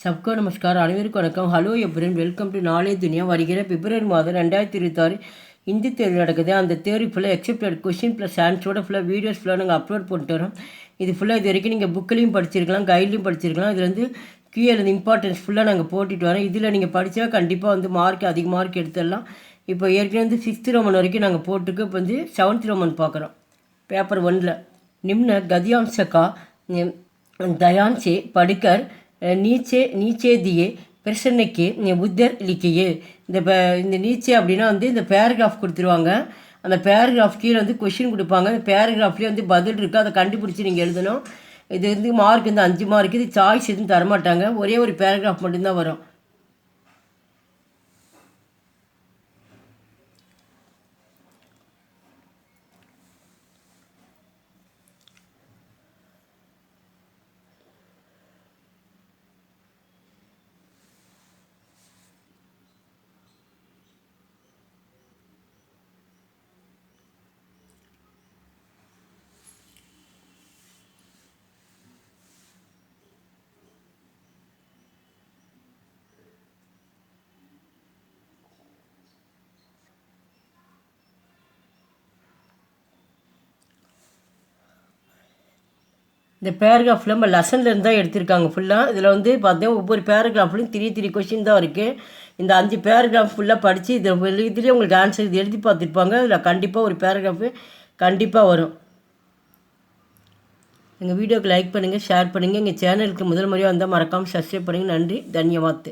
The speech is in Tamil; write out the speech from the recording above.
सबको नमस्कार அனைவருக்கும் வணக்கம். ஹலோ எப்ரன், வெல்கம் டு நாளே துனியா. வருகிற பிப்ரவரி மாதம் 2026 ஹிந்தி தேர்வு நடக்குது. அந்த தேர்வு ஃபுல்லாக எக்ஸப்டட் கொஷின் ப்ளஸ் ஆன்சரோட ஃபுல்லாக வீடியோஸ் ஃபுல்லாக நாங்கள் அப்லோட் பண்ணிட்டு வரோம். இது ஃபுல்லாக இது வரைக்கும் நீங்கள் புக்கிலையும் படிச்சிருக்கலாம், கைட்லையும் படிச்சிருக்கலாம். இதில் வந்து கியூஎல் இம்பார்ட்டன்ஸ் ஃபுல்லாக நாங்கள் போட்டுட்டு வரோம். இதில் நீங்கள் படித்தா கண்டிப்பாக வந்து அதிக மார்க் எடுத்துடலாம். இப்போ ஏற்கனவே வந்து 6th ரோமன் வரைக்கும் நாங்கள் போட்டுருக்கு. இப்போ வந்து 7th ரோமன் பார்க்குறோம். பேப்பர் 1ல் நிம்ன கதியாம்சக்கா दयान से पढ़कर नीचे दिए प्रश्न के उत्तर लिखिए. இந்த நீச்சே அப்படின்னா வந்து இந்த பேராகிராஃப் கொடுத்துருவாங்க. அந்த பேராகிராஃப் கீழே வந்து கொஷின் கொடுப்பாங்க. அந்த பேராகிராஃப்லேயே வந்து பதில் இருக்குது, அதை கண்டுபிடிச்சி நீங்கள் எழுதணும். இது வந்து மார்க் வந்து 5 மார்க். இது சாய்ஸ் எதுவும் தரமாட்டாங்க, ஒரே ஒரு பேராகிராஃப் மட்டும்தான் வரும். இந்த பேராகிராஃபில் நம்ம லெசன்லேருந்து தான் எடுத்திருக்காங்க ஃபுல்லாக. இதில் வந்து பார்த்தீங்கன்னா ஒவ்வொரு பேராகிராஃப்லையும் 3 கொஷின் தான் இருக்குது. இந்த 5 பேராகிராஃப் ஃபுல்லாக படித்து இதுலேயே உங்களுக்கு ஆன்சர் இது எழுதி பார்த்துருப்பாங்க. இதில் கண்டிப்பாக ஒரு பேராகிராஃபு கண்டிப்பாக வரும். எங்கள் வீடியோக்கு லைக் பண்ணுங்கள், ஷேர் பண்ணுங்கள். எங்கள் சேனலுக்கு முதல் முறையாக வந்தால் மறக்காமல் சப்ஸ்கிரைப் பண்ணுங்கள். நன்றி, தன்யவாத்.